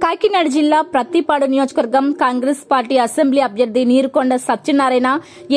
కాకినాడ జిల్లా ప్రత్తిపాడు నియోజకవర్గం Congress party assembly అభ్యర్థి నీరుకొండ సత్యనారాయణ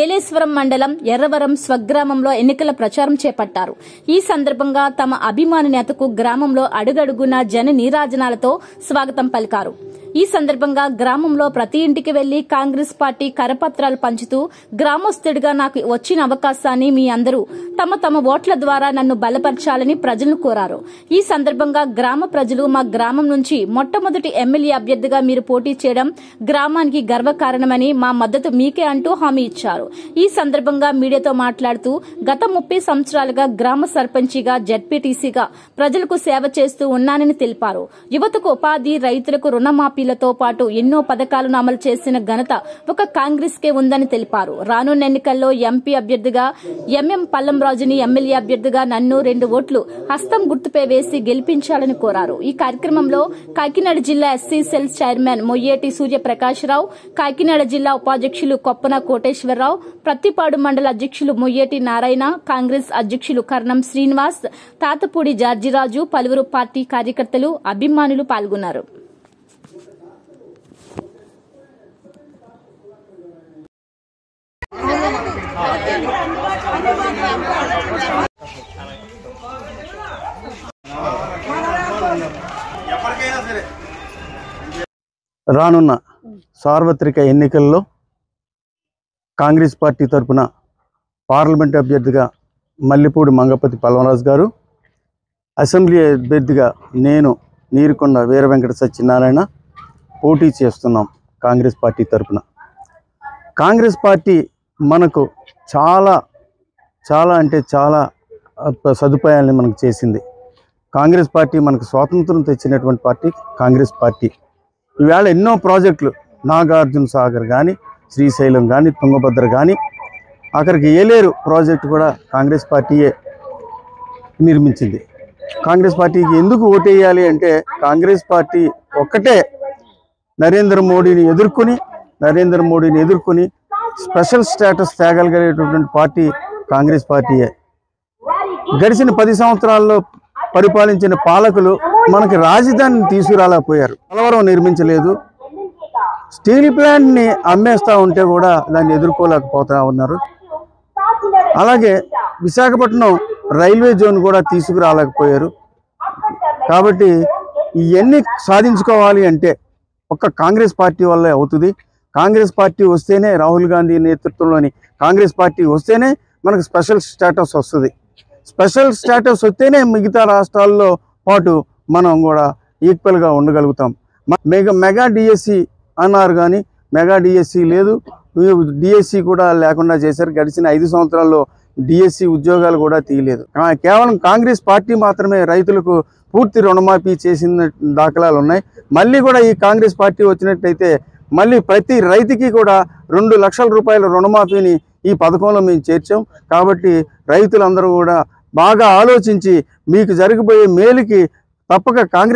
ఏలేశ్వరం మండలం ఎర్రవరం స్వగ్రామంలో ఎన్నికల ప్రచారం చేపట్టారు. ఈ సందర్భంగా తమ అభిమాని నేతకు గ్రామంలో అడుగడుగునా జన నీరాజనాలతో స్వాగతం పలికారు. ఈ సందర్భంగా గ్రామంలో ప్రతి ఇంటికి వెళ్లి కాంగ్రెస్ పార్టీ కరపత్రాలు పంచుతూ గ్రామస్తుడిగా నాకు వచ్చిన అవకాశాన్ని మీ అందరూ తమ తమ ఓట్ల ద్వారా నన్ను బలపరచాలని ప్రజలను కోరారు. ఈ సందర్భంగా గ్రామ ప్రజలు మా గ్రామం నుంచి మొట్టమొదటి ఎమ్మెల్యే అభ్యర్థిగా మీరు పోటీ చేయడం గ్రామానికి గర్వకారణమని, మా మద్దతు మీకే అంటూ హామీ ఇచ్చారు. ఈ సందర్భంగా మీడియాతో మాట్లాడుతూ గత 30 సంవత్సరాలుగా గ్రామ సర్పంచిగా, జడ్పీటీసీగా ప్రజలకు సేవ చేస్తూ ఉన్నానని తెలిపారు. యువతకు ఉపాధి, రైతులకు రుణమాఫీ తో పాటు ఎన్నో పథకాలను అమలు చేసిన ఘనత ఒక కాంగ్రెస్ కే ఉందని తెలిపారు. రానున్న ఎన్నికల్లో ఎంపీ అభ్యర్థిగా ఎంఎం పల్లంరాజుని, ఎమ్మెల్యే అభ్యర్థిగా నన్ను 2 ఓట్లు హస్తం గుర్తుపై వేసి గెలిపించాలని కోరారు. ఈ కార్యక్రమంలో కాకినాడ జిల్లా SC cell chairman Moyyeti Suryaprakasarao, Kakinada జిల్లా ఉపాధ్యక్షులు కొప్పన కోటేశ్వరరావు, ప్రత్తిపాడు మండల అధ్యక్షులు మొయ్యేటి నారాయణ, కాంగ్రెస్ అధ్యక్షులు కర్ణం శ్రీనివాస్, తాతపూడి జార్జిరాజు, పలువురు పార్టీ కార్యకర్తలు, అభిమానులు పాల్గొన్నారు. రానున్న సార్వత్రిక ఎన్నికల్లో కాంగ్రెస్ పార్టీ తరఫున పార్లమెంట్ అభ్యర్థిగా మల్లిపూడి మంగపతి పల్వరాజు గారు, అసెంబ్లీ అభ్యర్థిగా నేను నీరుకొండ వీర వెంకట సత్యనారాయణ పోటీ చేస్తున్నాం. కాంగ్రెస్ పార్టీ తరఫున కాంగ్రెస్ పార్టీ మనకు చాలా అంటే చాలా సదుపాయాలని మనకు చేసింది. కాంగ్రెస్ పార్టీ మనకు స్వాతంత్రం తెచ్చినటువంటి పార్టీ కాంగ్రెస్ పార్టీ. ఈవేళ ఎన్నో ప్రాజెక్టులు, నాగార్జున సాగర్ కానీ, శ్రీశైలం కానీ, తుంగభద్ర కానీ, అక్కడికి ఏలేరు ప్రాజెక్టు కూడా కాంగ్రెస్ పార్టీయే నిర్మించింది. కాంగ్రెస్ పార్టీకి ఎందుకు ఓటేయాలి అంటే, కాంగ్రెస్ పార్టీ ఒక్కటే నరేంద్ర మోడీని ఎదుర్కొని స్పెషల్ స్టేటస్ తేగలిగేటటువంటి పార్టీ కాంగ్రెస్ పార్టీయే. గడిచిన 10 సంవత్సరాల్లో పరిపాలించిన పాలకులు మనకి రాజధానిని తీసుకురాలేకపోయారు. పోలవరం నిర్మించలేదు. స్టీల్ ప్లాంట్ని అమ్మేస్తూ ఉంటే కూడా దాన్ని ఎదుర్కోలేకపోతూ ఉన్నారు. అలాగే విశాఖపట్నం రైల్వే జోన్ కూడా తీసుకురాలేకపోయారు. కాబట్టి ఇవన్నీ సాధించుకోవాలి అంటే ఒక్క కాంగ్రెస్ పార్టీ వల్లే అవుతుంది. కాంగ్రెస్ పార్టీ వస్తేనే, రాహుల్ గాంధీ నేతృత్వంలోని కాంగ్రెస్ పార్టీ వస్తేనే మనకు స్పెషల్ స్టేటస్ వస్తుంది. స్పెషల్ స్టేటస్ వస్తేనే మిగతా రాష్ట్రాల్లో పాటు మనం కూడా ఈక్వల్గా ఉండగలుగుతాం. మెగా డిఎస్సి అన్నారు కానీ మెగా డిఎస్సి లేదు, డిఎస్సి కూడా లేకుండా చేశారు. గడిచిన 5 సంవత్సరాల్లో డిఎస్సి ఉద్యోగాలు కూడా తీయలేదు. కేవలం కాంగ్రెస్ పార్టీ మాత్రమే రైతులకు పూర్తి రుణమాఫీ చేసిన దాఖలాలు ఉన్నాయి. మళ్ళీ కూడా ఈ కాంగ్రెస్ పార్టీ వచ్చినట్టయితే మళ్ళీ ప్రతి రైతుకి కూడా 2 లక్షల రూపాయల రుణమాఫీని ఈ పథకంలో మేము చేర్చాం. కాబట్టి రైతులందరూ కూడా బాగా ఆలోచించి మీకు జరగబోయే మేలుకి తప్పక కాంగ్రెస్